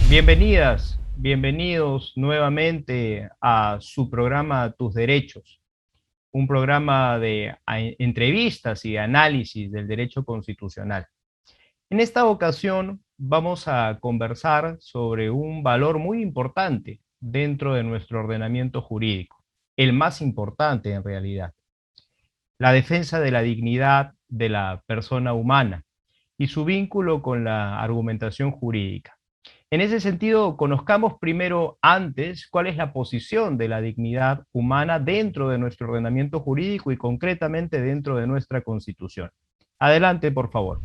Bienvenidas, bienvenidos nuevamente a su programa Tus Derechos, un programa de entrevistas y análisis del derecho constitucional. En esta ocasión vamos a conversar sobre un valor muy importante dentro de nuestro ordenamiento jurídico, el más importante en realidad, la defensa de la dignidad de la persona humana y su vínculo con la argumentación jurídica. En ese sentido, conozcamos primero antes cuál es la posición de la dignidad humana dentro de nuestro ordenamiento jurídico y concretamente dentro de nuestra Constitución. Adelante, por favor.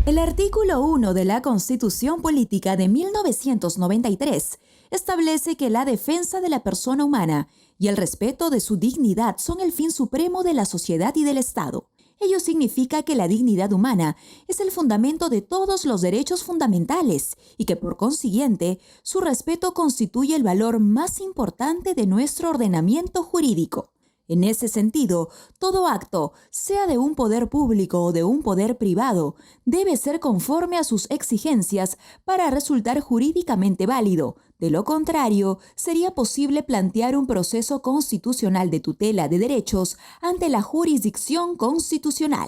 El artículo 1 de la Constitución Política de 1993 establece que la defensa de la persona humana y el respeto de su dignidad son el fin supremo de la sociedad y del Estado. Ello significa que la dignidad humana es el fundamento de todos los derechos fundamentales y que por consiguiente su respeto constituye el valor más importante de nuestro ordenamiento jurídico. En ese sentido, todo acto, sea de un poder público o de un poder privado, debe ser conforme a sus exigencias para resultar jurídicamente válido. De lo contrario, sería posible plantear un proceso constitucional de tutela de derechos ante la jurisdicción constitucional.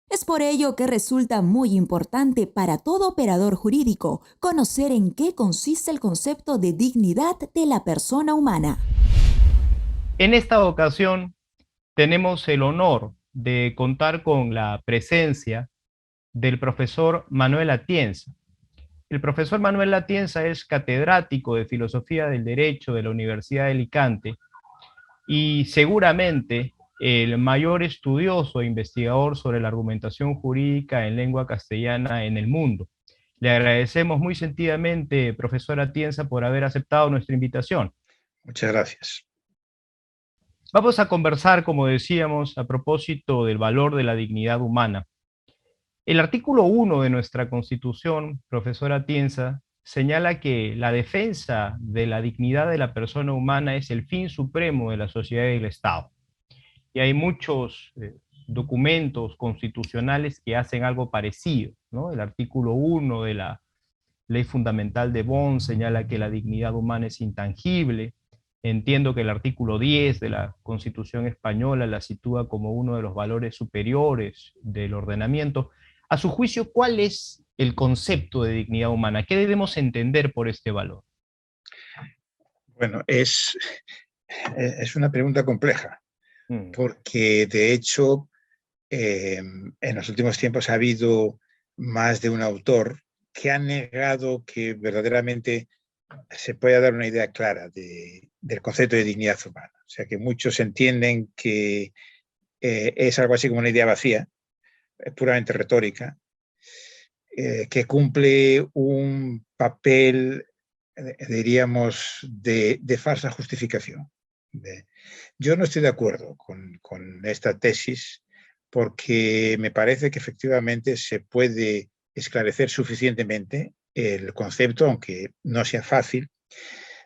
Es por ello que resulta muy importante para todo operador jurídico conocer en qué consiste el concepto de dignidad de la persona humana. En esta ocasión tenemos el honor de contar con la presencia del profesor Manuel Atienza. El profesor Manuel Atienza es catedrático de Filosofía del Derecho de la Universidad de Alicante y seguramente el mayor estudioso e investigador sobre la argumentación jurídica en lengua castellana en el mundo. Le agradecemos muy sentidamente, profesor Atienza, por haber aceptado nuestra invitación. Muchas gracias. Vamos a conversar, como decíamos, a propósito del valor de la dignidad humana. El artículo 1 de nuestra Constitución, profesor Atienza, señala que la defensa de la dignidad de la persona humana es el fin supremo de la sociedad y del Estado. Y hay muchos documentos constitucionales que hacen algo parecido, ¿no? El artículo 1 de la Ley Fundamental de Bonn señala que la dignidad humana es intangible. Entiendo que el artículo 10 de la Constitución española la sitúa como uno de los valores superiores del ordenamiento. A su juicio, ¿cuál es el concepto de dignidad humana? ¿Qué debemos entender por este valor? Bueno, es una pregunta compleja, porque de hecho en los últimos tiempos ha habido más de un autor que ha negado que verdaderamente se pueda dar una idea clara del concepto de dignidad humana. O sea, que muchos entienden que es algo así como una idea vacía, puramente retórica, que cumple un papel, diríamos, de falsa justificación. Yo no estoy de acuerdo con esta tesis porque me parece que efectivamente se puede esclarecer suficientemente el concepto, aunque no sea fácil.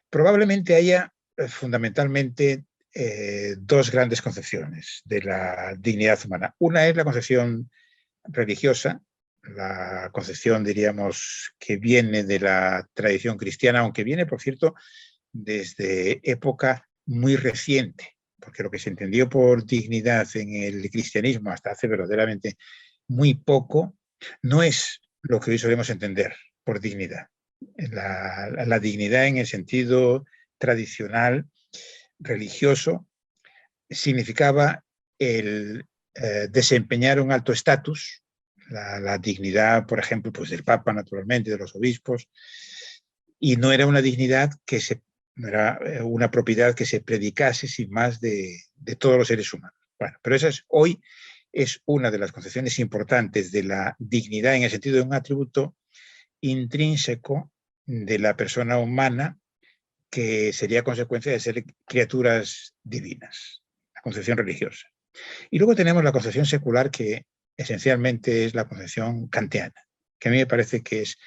Probablemente haya fundamentalmente dos grandes concepciones de la dignidad humana. Una es la concepción religiosa, la concepción, diríamos, que viene de la tradición cristiana, aunque viene, por cierto, desde época muy reciente, porque lo que se entendió por dignidad en el cristianismo hasta hace verdaderamente muy poco, no es lo que hoy solemos entender por dignidad. La dignidad en el sentido tradicional, religioso, significaba el desempeñar un alto estatus, la dignidad, por ejemplo, pues del Papa, naturalmente, de los obispos, y no era una dignidad no era una propiedad que se predicase sin más de todos los seres humanos. Bueno, pero hoy es una de las concepciones importantes de la dignidad en el sentido de un atributo intrínseco de la persona humana que sería consecuencia de ser criaturas divinas, la concepción religiosa. Y luego tenemos la concepción secular, que esencialmente es la concepción kantiana, que a mí me parece que es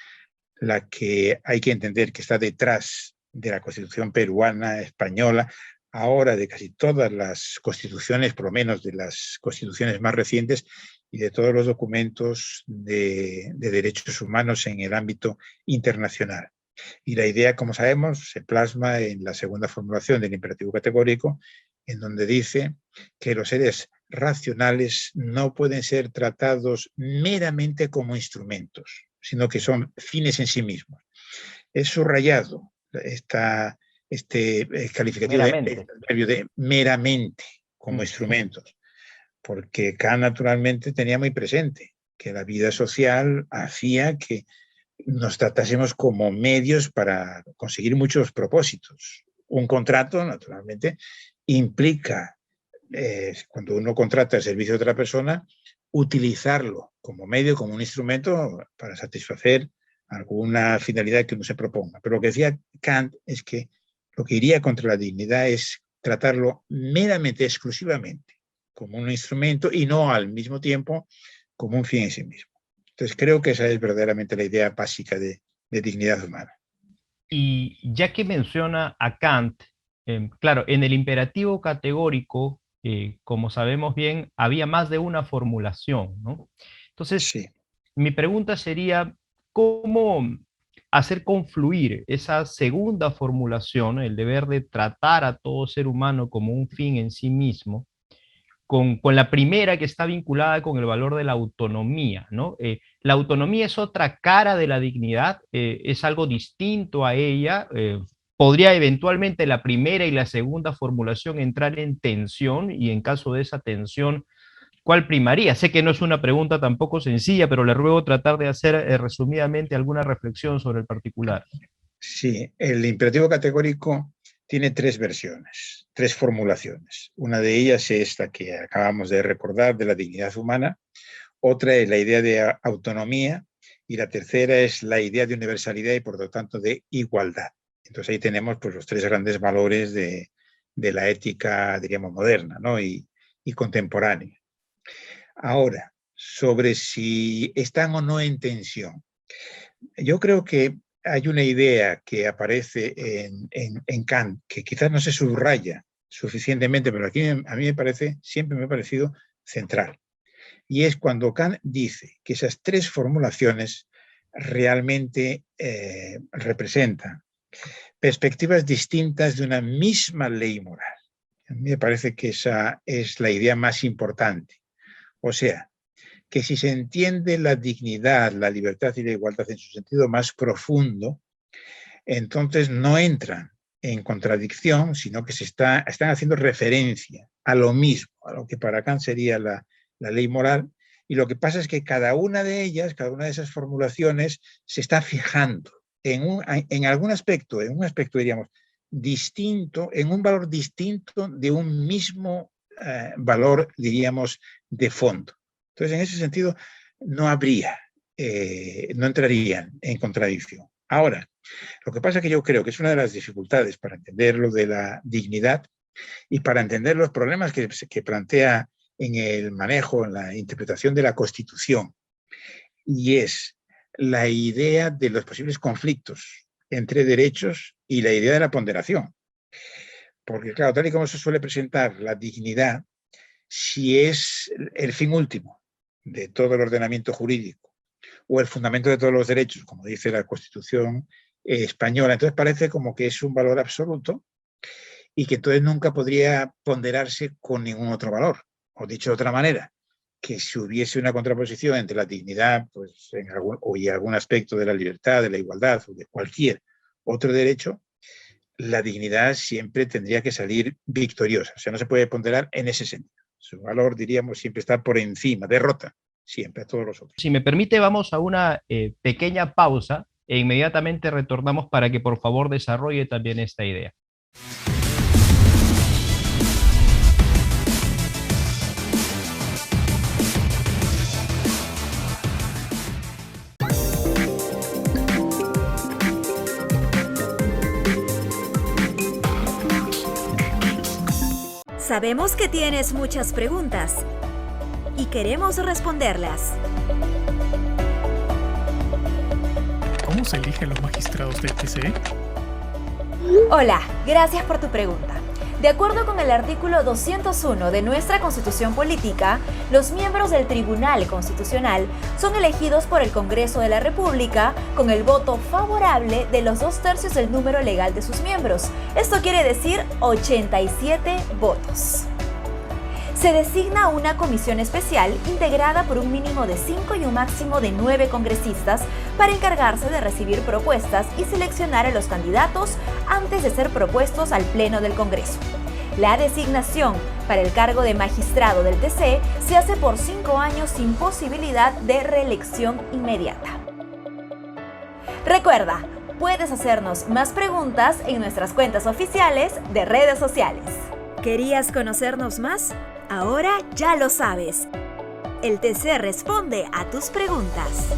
la que hay que entender, que está detrás de la Constitución peruana, española, ahora de casi todas las constituciones, por lo menos de las constituciones más recientes, y de todos los documentos de derechos humanos en el ámbito internacional. Y la idea, como sabemos, se plasma en la segunda formulación del imperativo categórico, en donde dice que los seres racionales no pueden ser tratados meramente como instrumentos, sino que son fines en sí mismos. Es subrayado este calificativo de meramente como instrumentos, porque Kant naturalmente tenía muy presente que la vida social hacía que nos tratásemos como medios para conseguir muchos propósitos. Un contrato, naturalmente, implica, cuando uno contrata el servicio de otra persona, utilizarlo como medio, como un instrumento para satisfacer alguna finalidad que uno se proponga. Pero lo que decía Kant es que lo que iría contra la dignidad es tratarlo meramente, exclusivamente, como un instrumento y no al mismo tiempo como un fin en sí mismo. Entonces creo que esa es verdaderamente la idea básica de dignidad humana. Y ya que menciona a Kant, claro, en el imperativo categórico, como sabemos bien, había más de una formulación, ¿no? Entonces, sí, mi pregunta sería, ¿cómo hacer confluir esa segunda formulación, el deber de tratar a todo ser humano como un fin en sí mismo, con la primera, que está vinculada con el valor de la autonomía, ¿no? La autonomía es otra cara de la dignidad, es algo distinto a ella. Podría eventualmente la primera y la segunda formulación entrar en tensión, y en caso de esa tensión, ¿cuál primaría? Sé que no es una pregunta tampoco sencilla, pero le ruego tratar de hacer resumidamente alguna reflexión sobre el particular. Sí, el imperativo categórico tiene tres versiones, tres formulaciones. Una de ellas es la que acabamos de recordar, de la dignidad humana. Otra es la idea de autonomía. Y la tercera es la idea de universalidad y, por lo tanto, de igualdad. Entonces ahí tenemos pues, los tres grandes valores de la ética, diríamos, moderna, ¿no? y contemporánea. Ahora, sobre si están o no en tensión. Yo creo que hay una idea que aparece en Kant, que quizás no se subraya suficientemente, pero aquí a mí siempre me ha parecido central. Y es cuando Kant dice que esas tres formulaciones realmente representan perspectivas distintas de una misma ley moral. A mí me parece que esa es la idea más importante. O sea, que si se entiende la dignidad, la libertad y la igualdad en su sentido más profundo, entonces no entran en contradicción, sino que están haciendo referencia a lo mismo, a lo que para Kant sería la ley moral. Y lo que pasa es que cada una de ellas, cada una de esas formulaciones, se está fijando en algún aspecto, en un aspecto, diríamos, distinto, en un valor distinto de un mismo valor, diríamos, de fondo. Entonces, en ese sentido, no entrarían en contradicción. Ahora, lo que pasa es que yo creo que es una de las dificultades para entender lo de la dignidad y para entender los problemas que plantea en el manejo, en la interpretación de la Constitución, y es la idea de los posibles conflictos entre derechos y la idea de la ponderación. Porque, claro, tal y como se suele presentar la dignidad, si es el fin último de todo el ordenamiento jurídico o el fundamento de todos los derechos, como dice la Constitución española, entonces parece como que es un valor absoluto y que entonces nunca podría ponderarse con ningún otro valor. O dicho de otra manera, que si hubiese una contraposición entre la dignidad pues, y algún aspecto de la libertad, de la igualdad o de cualquier otro derecho, la dignidad siempre tendría que salir victoriosa. O sea, no se puede ponderar en ese sentido. Su valor, diríamos, siempre está por encima, derrota siempre a todos los otros. Si me permite, vamos a una pequeña pausa e inmediatamente retornamos para que por favor desarrolle también esta idea. Sabemos que tienes muchas preguntas y queremos responderlas. ¿Cómo se eligen los magistrados del TCE? Hola, gracias por tu pregunta. De acuerdo con el artículo 201 de nuestra Constitución Política, los miembros del Tribunal Constitucional son elegidos por el Congreso de la República con el voto favorable de los 2/3 del número legal de sus miembros. Esto quiere decir 87 votos. Se designa una comisión especial integrada por un mínimo de 5 y un máximo de 9 congresistas para encargarse de recibir propuestas y seleccionar a los candidatos antes de ser propuestos al Pleno del Congreso. La designación para el cargo de magistrado del TC se hace por 5 años sin posibilidad de reelección inmediata. Recuerda, puedes hacernos más preguntas en nuestras cuentas oficiales de redes sociales. ¿Querías conocernos más? Ahora ya lo sabes. El TC responde a tus preguntas.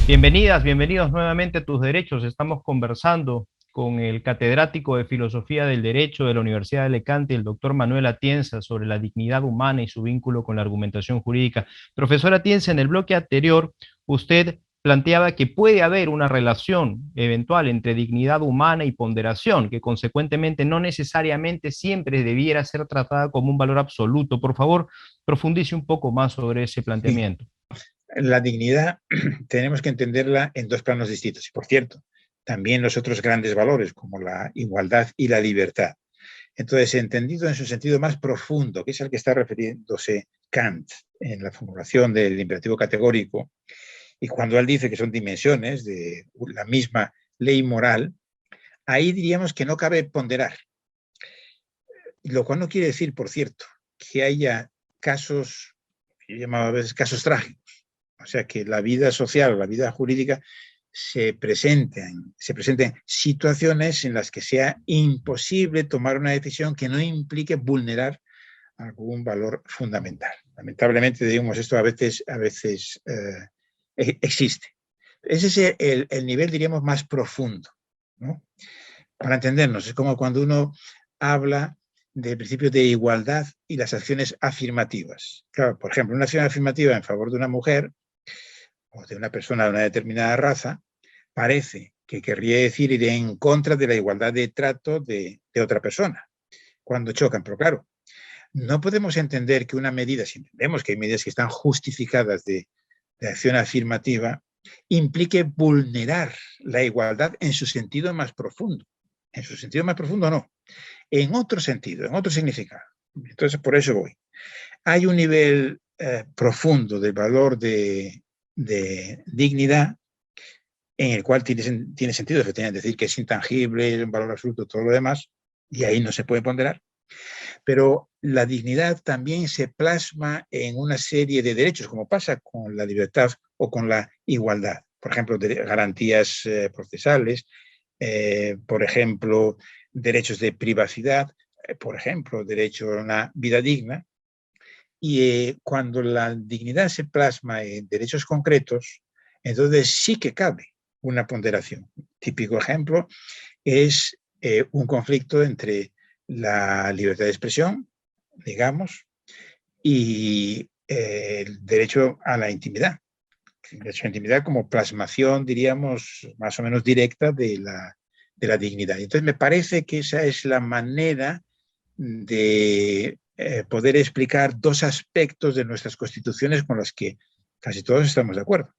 Bienvenidas, bienvenidos nuevamente a Tus Derechos. Estamos conversando con el catedrático de Filosofía del Derecho de la Universidad de Alicante, el doctor Manuel Atienza, sobre la dignidad humana y su vínculo con la argumentación jurídica. Profesor Atienza, en el bloque anterior, usted planteaba que puede haber una relación eventual entre dignidad humana y ponderación, que consecuentemente no necesariamente siempre debiera ser tratada como un valor absoluto. Por favor, profundice un poco más sobre ese planteamiento. La dignidad tenemos que entenderla en dos planos distintos. Y por cierto, también los otros grandes valores como la igualdad y la libertad. Entonces, entendido en su sentido más profundo, que es al que está refiriéndose Kant en la formulación del imperativo categórico, y cuando él dice que son dimensiones de la misma ley moral, ahí diríamos que no cabe ponderar. Lo cual no quiere decir, por cierto, que haya casos, yo llamaba a veces casos trágicos. O sea, que la vida social, la vida jurídica, se presenten situaciones en las que sea imposible tomar una decisión que no implique vulnerar algún valor fundamental. Lamentablemente, digamos, esto a veces existe. Ese es el nivel, diríamos, más profundo, ¿no? Para entendernos, es como cuando uno habla del principio de igualdad y las acciones afirmativas. Claro, por ejemplo, una acción afirmativa en favor de una mujer o de una persona de una determinada raza, parece que querría decir ir en contra de la igualdad de trato de otra persona, cuando chocan. Pero claro, no podemos entender que una medida, si entendemos que hay medidas que están justificadas de acción afirmativa, implique vulnerar la igualdad en su sentido más profundo. En su sentido más profundo no, en otro sentido, en otro significado. Entonces, por eso voy. Hay un nivel profundo del valor de dignidad, en el cual tiene sentido efectivamente decir que es intangible, es un valor absoluto, todo lo demás, y ahí no se puede ponderar. Pero la dignidad también se plasma en una serie de derechos, como pasa con la libertad o con la igualdad. Por ejemplo, garantías procesales, por ejemplo, derechos de privacidad, por ejemplo, derecho a una vida digna. Y cuando la dignidad se plasma en derechos concretos, entonces sí que cabe una ponderación. Típico ejemplo es un conflicto entre la libertad de expresión, digamos, y el derecho a la intimidad. El derecho a la intimidad como plasmación, diríamos, más o menos directa de la dignidad. Entonces me parece que esa es la manera de poder explicar dos aspectos de nuestras constituciones con los que casi todos estamos de acuerdo.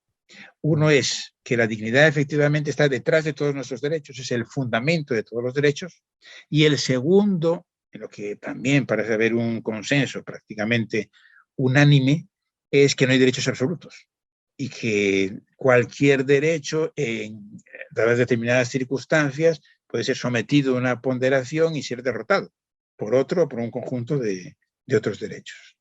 Uno es que la dignidad efectivamente está detrás de todos nuestros derechos, es el fundamento de todos los derechos. Y el segundo, en lo que también parece haber un consenso prácticamente unánime, es que no hay derechos absolutos y que cualquier derecho en dadas determinadas circunstancias puede ser sometido a una ponderación y ser derrotado por un conjunto de otros derechos.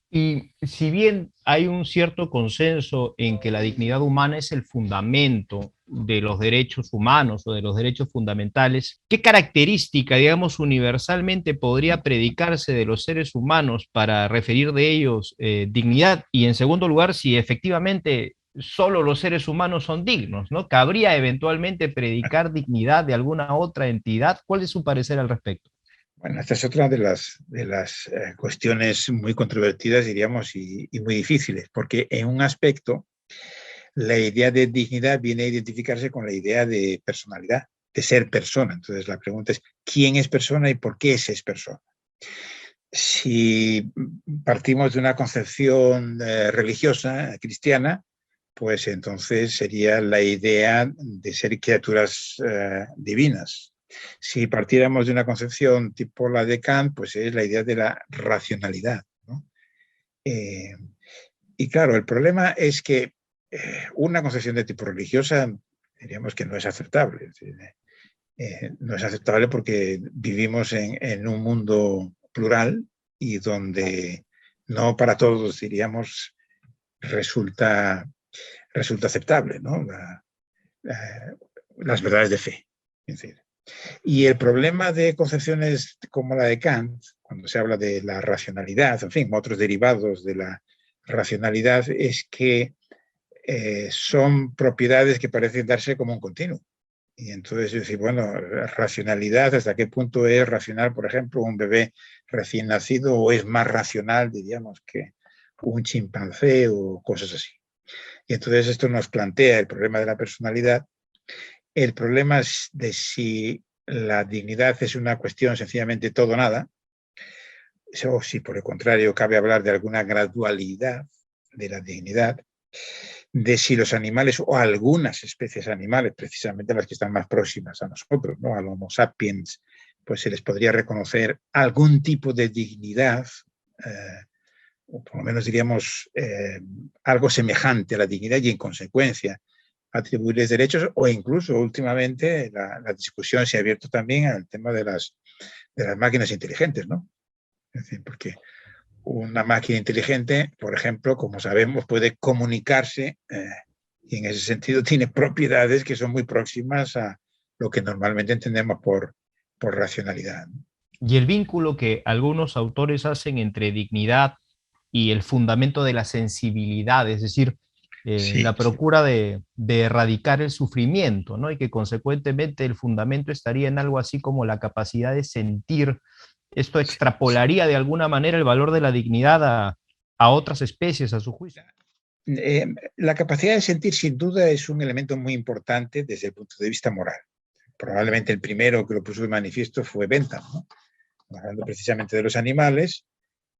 Y si bien hay un cierto consenso en que la dignidad humana es el fundamento de los derechos humanos o de los derechos fundamentales, ¿qué característica, digamos, universalmente podría predicarse de los seres humanos para referir de ellos dignidad? Y en segundo lugar, si efectivamente solo los seres humanos son dignos, ¿no? ¿Cabría eventualmente predicar dignidad de alguna otra entidad? ¿Cuál es su parecer al respecto? Bueno, esta es otra de las cuestiones muy controvertidas, diríamos, y muy difíciles, porque en un aspecto la idea de dignidad viene a identificarse con la idea de personalidad, de ser persona. Entonces la pregunta es, ¿quién es persona y por qué se es persona? Si partimos de una concepción religiosa, cristiana, pues entonces sería la idea de ser criaturas divinas. Si partiéramos de una concepción tipo la de Kant, pues es la idea de la racionalidad, ¿no? Y claro, el problema es que una concepción de tipo religiosa, diríamos que no es aceptable. No es aceptable porque vivimos en un mundo plural y donde no para todos, diríamos, resulta aceptable, ¿no? Las verdades de fe. Es decir, y el problema de concepciones como la de Kant, cuando se habla de la racionalidad, en fin, otros derivados de la racionalidad, es que son propiedades que parecen darse como un continuo. Y entonces yo decir, bueno, racionalidad, ¿hasta qué punto es racional, por ejemplo, un bebé recién nacido o es más racional, diríamos, que un chimpancé o cosas así? Y entonces esto nos plantea el problema de la personalidad, el problema es de si la dignidad es una cuestión sencillamente todo o nada, o si por el contrario cabe hablar de alguna gradualidad de la dignidad, de si los animales o algunas especies animales, precisamente las que están más próximas a nosotros, ¿no? Al Homo sapiens, pues se les podría reconocer algún tipo de dignidad, o por lo menos diríamos algo semejante a la dignidad y en consecuencia atribuirles derechos, o incluso últimamente la discusión se ha abierto también al tema de las máquinas inteligentes, ¿no? Es decir, porque una máquina inteligente, por ejemplo, como sabemos, puede comunicarse y en ese sentido tiene propiedades que son muy próximas a lo que normalmente entendemos por racionalidad. Y el vínculo que algunos autores hacen entre dignidad y el fundamento de la sensibilidad, es decir, Sí, la procura de erradicar el sufrimiento, ¿no? Y que consecuentemente el fundamento estaría en algo así como la capacidad de sentir. Esto extrapolaría de alguna manera el valor de la dignidad a otras especies, a su juicio. La capacidad de sentir sin duda es un elemento muy importante desde el punto de vista moral. Probablemente el primero que lo puso de manifiesto fue Bentham, ¿no? Hablando precisamente de los animales,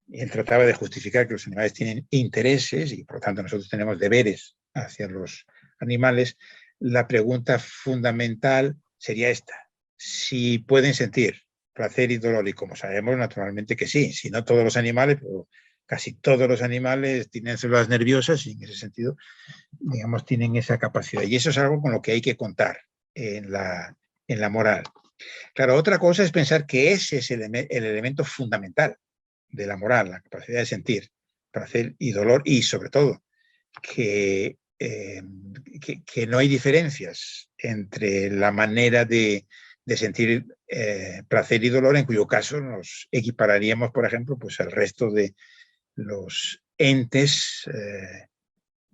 y él trataba de justificar que los animales tienen intereses y por lo tanto nosotros tenemos deberes hacia los animales. La pregunta fundamental sería esta: si pueden sentir placer y dolor, y como sabemos naturalmente que sí, si no todos los animales, pero casi todos los animales tienen células nerviosas y en ese sentido, digamos, tienen esa capacidad. Y eso es algo con lo que hay que contar en la moral. Claro, otra cosa es pensar que ese es el elemento fundamental de la moral, la capacidad de sentir placer y dolor, y sobre todo que no hay diferencias entre la manera de sentir placer y dolor, en cuyo caso nos equipararíamos, por ejemplo, pues al resto de los entes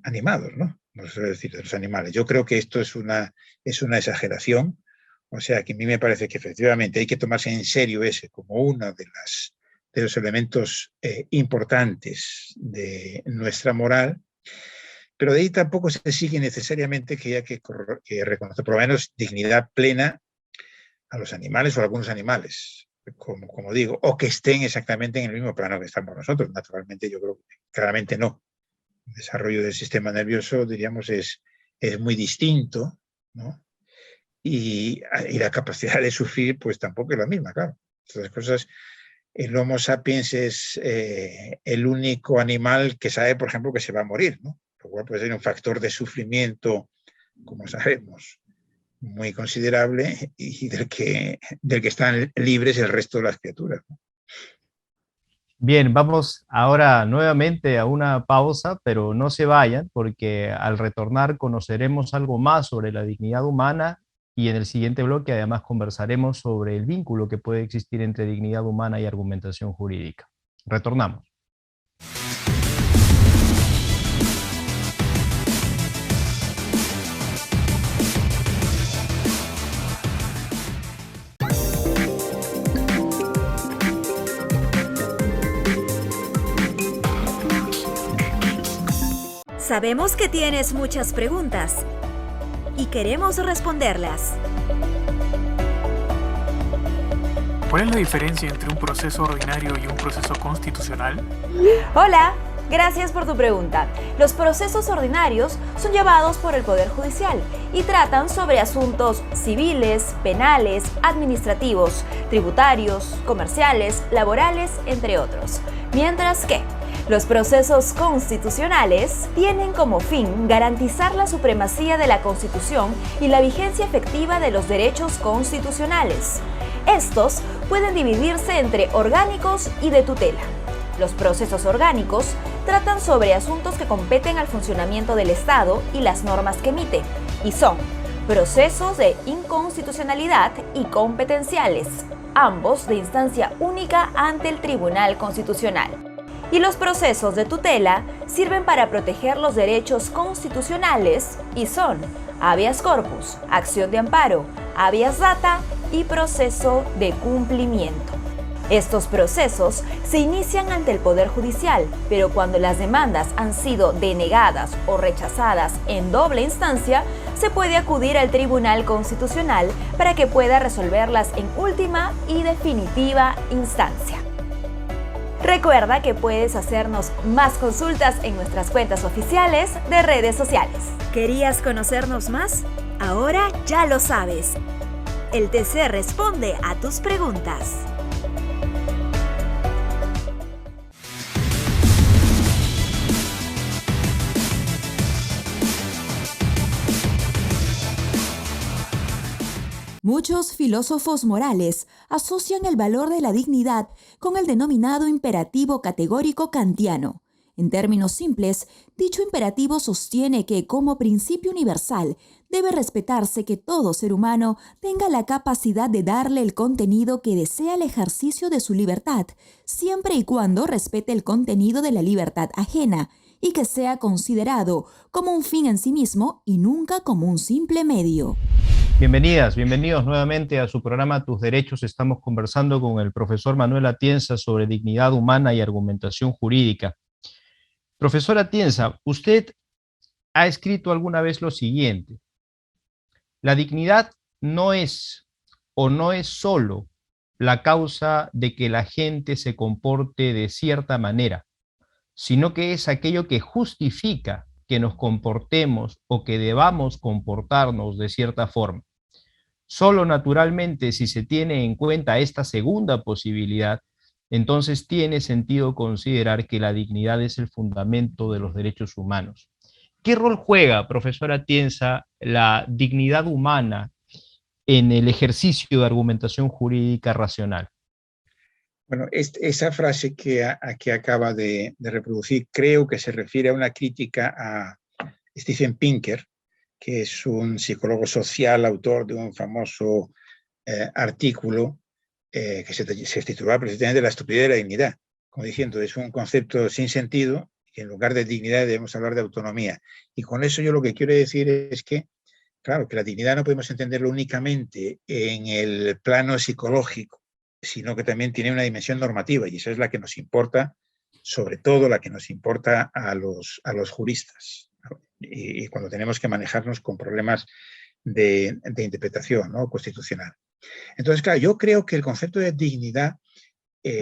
animados, ¿no? No sé decir, de los animales. Yo creo que esto es una exageración, o sea que a mí me parece que efectivamente hay que tomarse en serio ese como uno de los elementos importantes de nuestra moral, pero de ahí tampoco se sigue necesariamente que haya que reconocer por lo menos dignidad plena a los animales o a algunos animales, como digo, o que estén exactamente en el mismo plano que estamos nosotros. Naturalmente yo creo que claramente no. El desarrollo del sistema nervioso, diríamos, es muy distinto, ¿no? Y la capacidad de sufrir, pues tampoco es la misma, claro. Estas cosas, el Homo sapiens es el único animal que sabe, por ejemplo, que se va a morir, ¿no? Lo cual puede ser un factor de sufrimiento, como sabemos, muy considerable y del que están libres el resto de las criaturas, ¿no? Bien, vamos ahora nuevamente a una pausa, pero no se vayan porque al retornar conoceremos algo más sobre la dignidad humana y en el siguiente bloque además conversaremos sobre el vínculo que puede existir entre dignidad humana y argumentación jurídica. Retornamos. Sabemos que tienes muchas preguntas y queremos responderlas. ¿Cuál es la diferencia entre un proceso ordinario y un proceso constitucional? Hola, gracias por tu pregunta. Los procesos ordinarios son llevados por el Poder Judicial y tratan sobre asuntos civiles, penales, administrativos, tributarios, comerciales, laborales, entre otros. Mientras que los procesos constitucionales tienen como fin garantizar la supremacía de la Constitución y la vigencia efectiva de los derechos constitucionales. Estos pueden dividirse entre orgánicos y de tutela. Los procesos orgánicos tratan sobre asuntos que competen al funcionamiento del Estado y las normas que emite, y son procesos de inconstitucionalidad y competenciales, ambos de instancia única ante el Tribunal Constitucional. Y los procesos de tutela sirven para proteger los derechos constitucionales y son habeas corpus, acción de amparo, habeas data y proceso de cumplimiento. Estos procesos se inician ante el Poder Judicial, pero cuando las demandas han sido denegadas o rechazadas en doble instancia, se puede acudir al Tribunal Constitucional para que pueda resolverlas en última y definitiva instancia. Recuerda que puedes hacernos más consultas en nuestras cuentas oficiales de redes sociales. ¿Querías conocernos más? Ahora ya lo sabes. El TC responde a tus preguntas. Muchos filósofos morales asocian el valor de la dignidad con el denominado imperativo categórico kantiano. En términos simples, dicho imperativo sostiene que, como principio universal, debe respetarse que todo ser humano tenga la capacidad de darle el contenido que desea al ejercicio de su libertad, siempre y cuando respete el contenido de la libertad ajena, y que sea considerado como un fin en sí mismo y nunca como un simple medio. Bienvenidas, bienvenidos nuevamente a su programa Tus Derechos. Estamos conversando con el profesor Manuel Atienza sobre dignidad humana y argumentación jurídica. Profesor Atienza, usted ha escrito alguna vez lo siguiente: la dignidad no es solo la causa de que la gente se comporte de cierta manera, sino que es aquello que justifica que nos comportemos o que debamos comportarnos de cierta forma. Solo naturalmente, si se tiene en cuenta esta segunda posibilidad, entonces tiene sentido considerar que la dignidad es el fundamento de los derechos humanos. ¿Qué rol juega, profesor Atienza, la dignidad humana en el ejercicio de argumentación jurídica racional? Bueno, esa frase que acaba de reproducir creo que se refiere a una crítica a Steven Pinker, que es un psicólogo social, autor de un famoso artículo que se titulaba precisamente La estupidez de la dignidad, como diciendo, es un concepto sin sentido, y en lugar de dignidad debemos hablar de autonomía. Y con eso yo lo que quiero decir es que, claro, que la dignidad no podemos entenderlo únicamente en el plano psicológico, sino que también tiene una dimensión normativa, y esa es la que nos importa, sobre todo la que nos importa a los juristas, y cuando tenemos que manejarnos con problemas de interpretación, ¿no?, constitucional. Entonces, claro, yo creo que el concepto de dignidad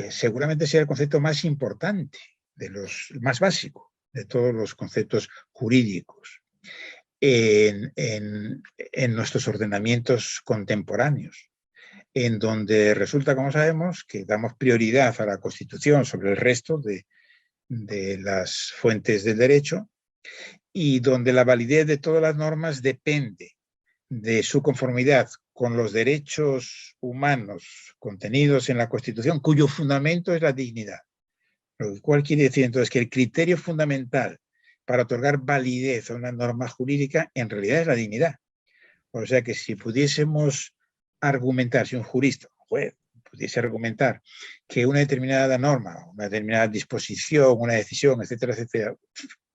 seguramente sea el concepto más importante, más básico de todos los conceptos jurídicos en nuestros ordenamientos contemporáneos, en donde resulta, como sabemos, que damos prioridad a la Constitución sobre el resto de las fuentes del derecho, y donde la validez de todas las normas depende de su conformidad con los derechos humanos contenidos en la Constitución, cuyo fundamento es la dignidad. Lo cual quiere decir entonces que el criterio fundamental para otorgar validez a una norma jurídica en realidad es la dignidad. O sea que si pudiésemos argumentar, si un jurista, un juez, pudiese argumentar que una determinada norma, una determinada disposición, una decisión, etcétera, etcétera,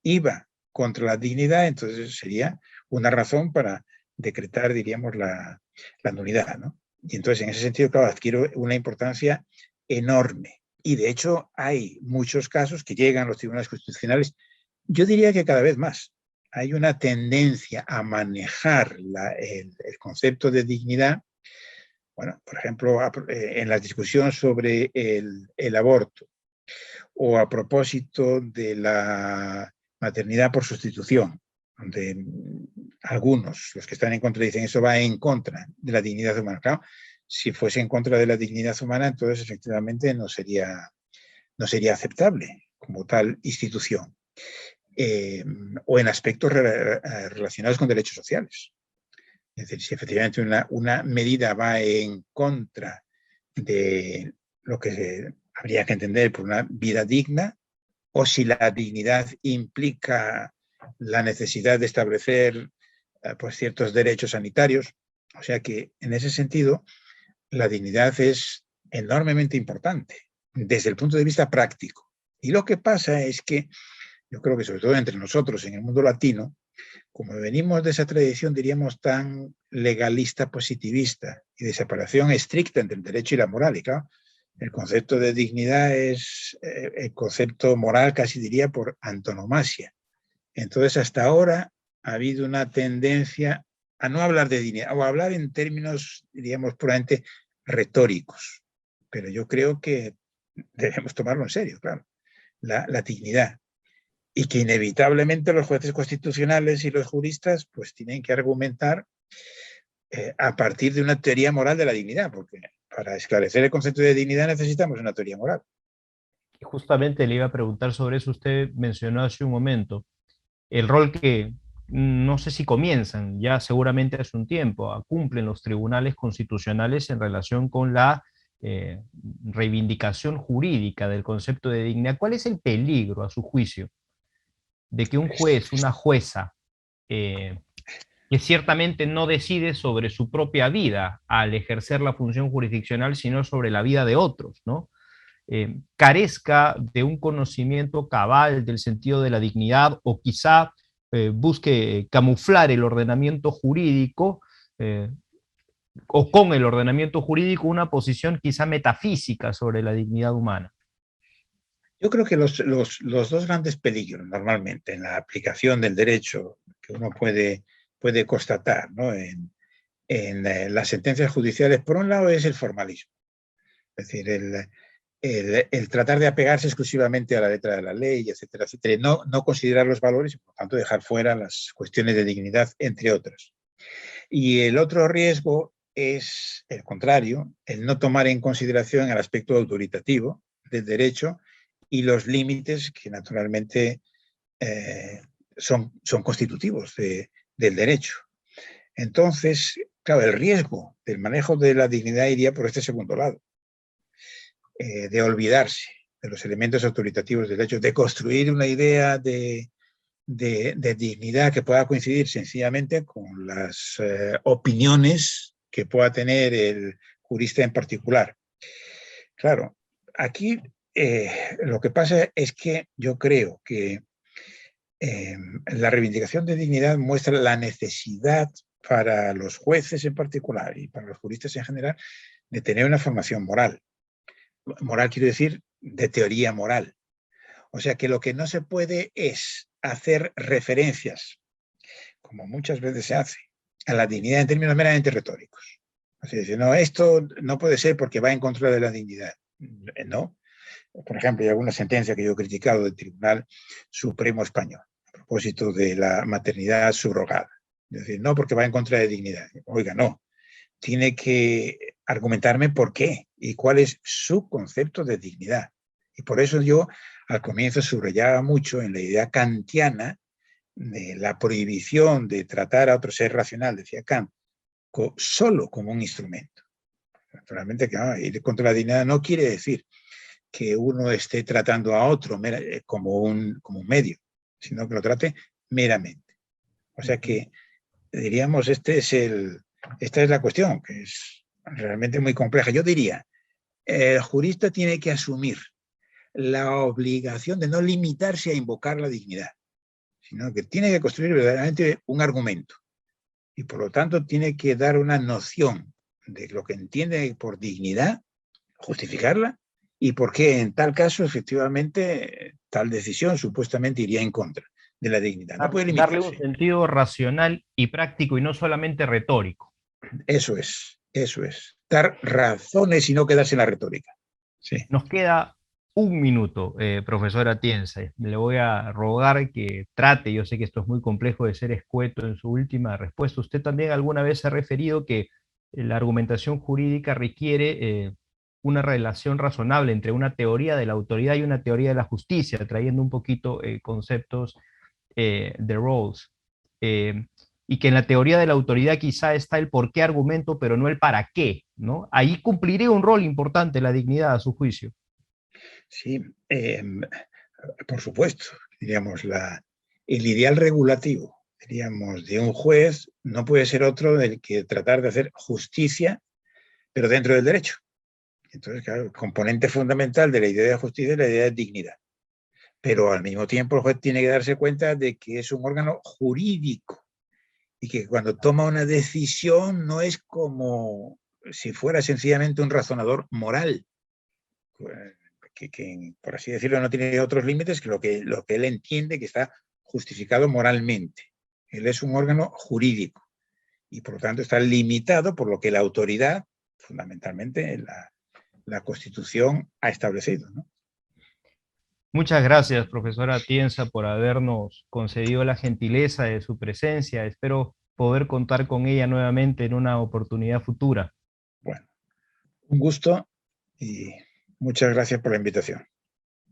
iba contra la dignidad, entonces sería una razón para decretar, diríamos, la nulidad, ¿no? Y entonces, en ese sentido, claro, adquiere una importancia enorme. Y de hecho, hay muchos casos que llegan a los tribunales constitucionales Yo diría que cada vez más. Hay una tendencia a manejar el concepto de dignidad, bueno, por ejemplo, en la discusión sobre el aborto, o a propósito de la maternidad por sustitución, donde algunos, los que están en contra, dicen eso va en contra de la dignidad humana. Claro, si fuese en contra de la dignidad humana, entonces efectivamente no sería aceptable como tal institución. O en aspectos relacionados con derechos sociales. Es decir, si efectivamente una medida va en contra de lo que habría que entender por una vida digna, o si la dignidad implica la necesidad de establecer pues, ciertos derechos sanitarios. O sea que, en ese sentido, la dignidad es enormemente importante desde el punto de vista práctico. Y lo que pasa es que yo creo que sobre todo entre nosotros en el mundo latino, como venimos de esa tradición, diríamos, tan legalista positivista y de separación estricta entre el derecho y la moral, y claro, el concepto de dignidad es el concepto moral, casi diría, por antonomasia. Entonces, hasta ahora ha habido una tendencia a no hablar de dignidad, o a hablar en términos, diríamos, puramente retóricos. Pero yo creo que debemos tomarlo en serio, claro, la dignidad. Y que inevitablemente los jueces constitucionales y los juristas pues tienen que argumentar a partir de una teoría moral de la dignidad, porque para esclarecer el concepto de dignidad necesitamos una teoría moral. Justamente le iba a preguntar sobre eso. Usted mencionó hace un momento el rol que no sé si comienzan, ya seguramente hace un tiempo, cumplen los tribunales constitucionales en relación con la reivindicación jurídica del concepto de dignidad. ¿Cuál es el peligro, a su juicio, de que un juez, una jueza, que ciertamente no decide sobre su propia vida al ejercer la función jurisdiccional, sino sobre la vida de otros, ¿no? Carezca de un conocimiento cabal del sentido de la dignidad, o quizá busque camuflar el ordenamiento jurídico, o con el ordenamiento jurídico una posición quizá metafísica sobre la dignidad humana? Yo creo que los dos grandes peligros normalmente en la aplicación del derecho que uno puede constatar, ¿no?, en las sentencias judiciales, por un lado es el formalismo, es decir, el tratar de apegarse exclusivamente a la letra de la ley, etcétera, etcétera, y no considerar los valores y por tanto dejar fuera las cuestiones de dignidad, entre otras. Y el otro riesgo es el contrario, el no tomar en consideración el aspecto autoritativo del derecho y los límites que naturalmente son constitutivos del derecho. Entonces, claro, el riesgo del manejo de la dignidad iría por este segundo lado, de olvidarse de los elementos autoritativos del derecho, de construir una idea de dignidad que pueda coincidir sencillamente con las opiniones que pueda tener el jurista en particular. Claro, aquí lo que pasa es que yo creo que la reivindicación de dignidad muestra la necesidad para los jueces en particular y para los juristas en general de tener una formación moral. Moral quiero decir de teoría moral. O sea que lo que no se puede es hacer referencias, como muchas veces se hace, a la dignidad en términos meramente retóricos. O sea, decir, no, esto no puede ser porque va en contra de la dignidad. No. Por ejemplo, hay alguna sentencia que yo he criticado del Tribunal Supremo Español a propósito de la maternidad subrogada. Es decir, no porque va en contra de dignidad. Oiga, no. Tiene que argumentarme por qué y cuál es su concepto de dignidad. Y por eso yo al comienzo subrayaba mucho en la idea kantiana de la prohibición de tratar a otro ser racional, decía Kant, solo como un instrumento. Naturalmente que ir contra la dignidad no quiere decir que uno esté tratando a otro como un medio, sino que lo trate meramente. O sea que, diríamos, esta es la cuestión, que es realmente muy compleja. Yo diría, el jurista tiene que asumir la obligación de no limitarse a invocar la dignidad, sino que tiene que construir verdaderamente un argumento y por lo tanto tiene que dar una noción de lo que entiende por dignidad, justificarla y por qué en tal caso efectivamente tal decisión supuestamente iría en contra. de la dignidad. No puede Darle limitarse. un sentido racional y práctico y no solamente retórico. Eso es. Dar razones y no quedarse en la retórica. Sí. Nos queda un minuto, profesora Atienza. Le voy a rogar que trate, yo sé que esto es muy complejo, de ser escueto en su última respuesta. Usted también alguna vez ha referido que la argumentación jurídica requiere una relación razonable entre una teoría de la autoridad y una teoría de la justicia, trayendo un poquito conceptos de Rawls. Y que en la teoría de la autoridad quizá está el por qué argumento, pero no el para qué, ¿no? Ahí cumpliría un rol importante la dignidad, a su juicio. Sí, por supuesto, diríamos, el ideal regulativo, diríamos, de un juez no puede ser otro del que tratar de hacer justicia, pero dentro del derecho. Entonces, claro, el componente fundamental de la idea de justicia es la idea de dignidad. Pero al mismo tiempo el juez tiene que darse cuenta de que es un órgano jurídico y que cuando toma una decisión no es como si fuera sencillamente un razonador moral, que por así decirlo no tiene otros límites que lo que él entiende que está justificado moralmente. Él es un órgano jurídico y por lo tanto está limitado por lo que la autoridad, fundamentalmente la Constitución, ha establecido, ¿no? Muchas gracias, profesora Atienza, por habernos concedido la gentileza de su presencia. Espero poder contar con ella nuevamente en una oportunidad futura. Bueno, un gusto y muchas gracias por la invitación.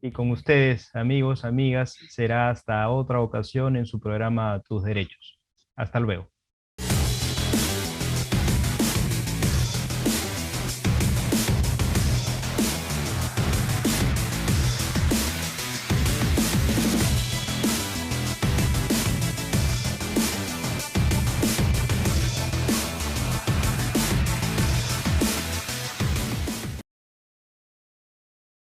Y con ustedes, amigos, amigas, será hasta otra ocasión en su programa Tus Derechos. Hasta luego.